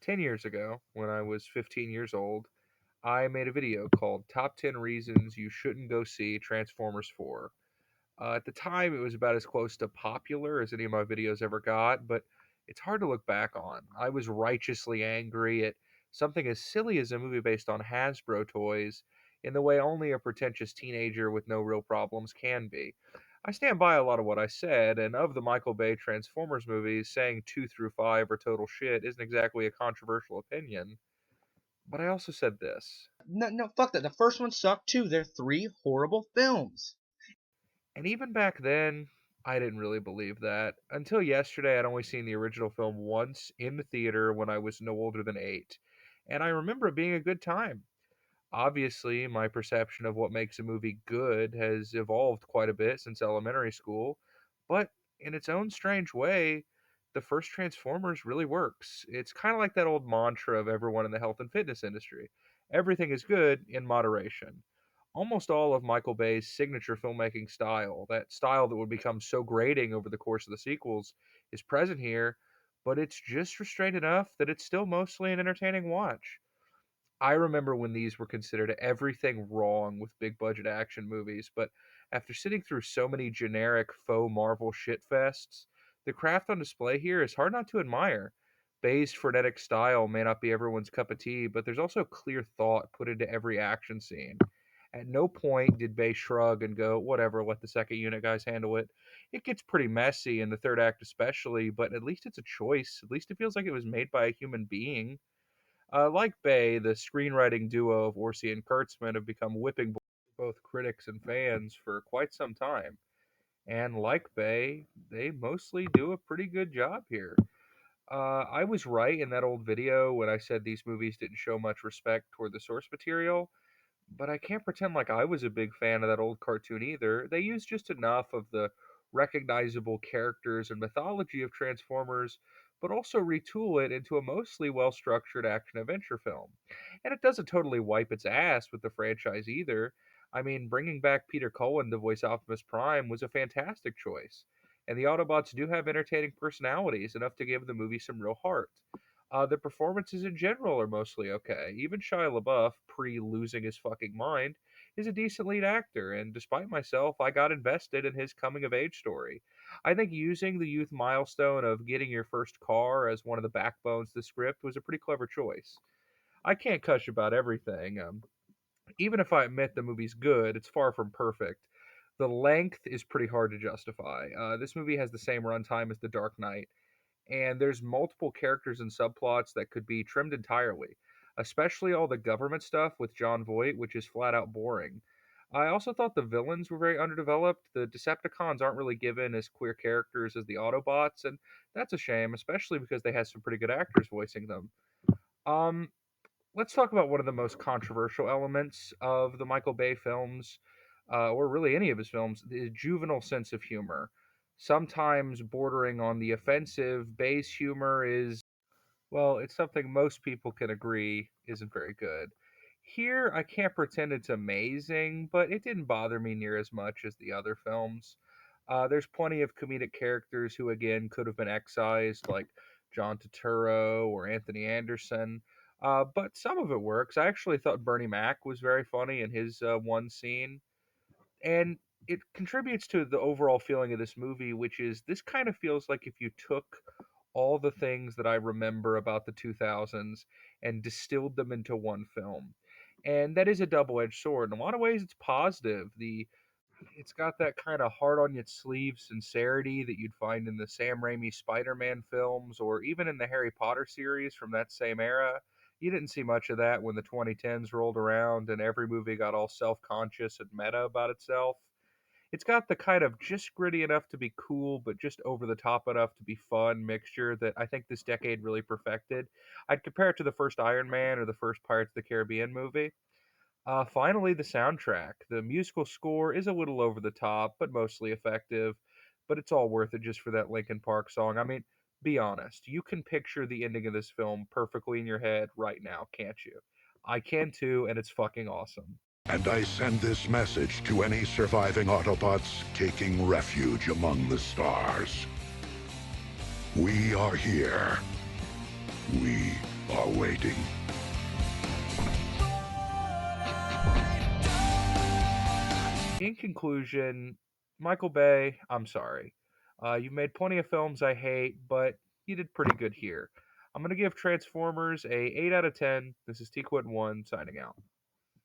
10 years ago, when I was 15 years old, I made a video called Top 10 Reasons You Shouldn't Go See Transformers 4. At the time, it was about as close to popular as any of my videos ever got, but it's hard to look back on. I was righteously angry at something as silly as a movie based on Hasbro toys in the way only a pretentious teenager with no real problems can be. I stand by a lot of what I said, and of the Michael Bay Transformers movies, saying 2 through 5 are total shit isn't exactly a controversial opinion. But I also said this. No, no, fuck that. The first one sucked too. They're three horrible films. And even back then, I didn't really believe that. Until yesterday, I'd only seen the original film once in the theater when I was no older than 8. And I remember it being a good time. Obviously, my perception of what makes a movie good has evolved quite a bit since elementary school, but in its own strange way, the first Transformers really works. It's kind of like that old mantra of everyone in the health and fitness industry: everything is good in moderation. Almost all of Michael Bay's signature filmmaking style, that style that would become so grating over the course of the sequels, is present here, but it's just restrained enough that it's still mostly an entertaining watch. I remember when these were considered everything wrong with big budget action movies, but after sitting through so many generic faux Marvel shitfests, the craft on display here is hard not to admire. Bay's frenetic style may not be everyone's cup of tea, but there's also clear thought put into every action scene. At no point did Bay shrug and go, whatever, let the second unit guys handle it. It gets pretty messy in the third act, especially, but at least it's a choice. At least it feels like it was made by a human being. Like Bay, the screenwriting duo of Orsi and Kurtzman have become whipping boys for both critics and fans for quite some time. And like Bay, they mostly do a pretty good job here. I was right in that old video when I said these movies didn't show much respect toward the source material, but I can't pretend like I was a big fan of that old cartoon either. They used just enough of the recognizable characters and mythology of Transformers, but also retool it into a mostly well structured action adventure film. And it doesn't totally wipe its ass with the franchise either. I mean, bringing back Peter Cullen to voice Optimus Prime was a fantastic choice. And the Autobots do have entertaining personalities, enough to give the movie some real heart. The performances in general are mostly okay. Even Shia LaBeouf, pre losing his fucking mind, is a decent lead actor, and despite myself, I got invested in his coming of age story. I think using the youth milestone of getting your first car as one of the backbones of the script was a pretty clever choice. I can't gush about everything. Even if I admit the movie's good, it's far from perfect. The length is pretty hard to justify. This movie has the same runtime as The Dark Knight, and there's multiple characters and subplots that could be trimmed entirely, especially all the government stuff with John Voight, which is flat out boring. I also thought the villains were very underdeveloped. The Decepticons aren't really given as queer characters as the Autobots, and that's a shame, especially because they have some pretty good actors voicing them. Um, let's talk about one of the most controversial elements of the Michael Bay films, or really any of his films, the juvenile sense of humor. Sometimes bordering on the offensive, Bay's humor is, well, it's something most people can agree isn't very good. Here, I can't pretend it's amazing, but it didn't bother me near as much as the other films. There's plenty of comedic characters who, again, could have been excised, like John Turturro or Anthony Anderson, but some of it works. I actually thought Bernie Mac was very funny in his one scene, and it contributes to the overall feeling of this movie, which is this kind of feels like if you took all the things that I remember about the 2000s and distilled them into one film. And that is a double-edged sword. In a lot of ways, it's positive. It's got that kind of hard on your sleeve sincerity that you'd find in the Sam Raimi Spider-Man films or even in the Harry Potter series from that same era. You didn't see much of that when the 2010s rolled around and every movie got all self-conscious and meta about itself. It's got the kind of just gritty enough to be cool, but just over the top enough to be fun mixture that I think this decade really perfected. I'd compare it to the first Iron Man or the first Pirates of the Caribbean movie. Finally, the soundtrack. The musical score is a little over the top, but mostly effective. But it's all worth it just for that Linkin Park song. I mean, be honest. You can picture the ending of this film perfectly in your head right now, can't you? I can too, and it's fucking awesome. And I send this message to any surviving Autobots taking refuge among the stars. We are here. We are waiting. In conclusion, Michael Bay, I'm sorry. You've made plenty of films I hate, but you did pretty good here. I'm going to give Transformers a 8 out of 10. This is T-Quit1 signing out.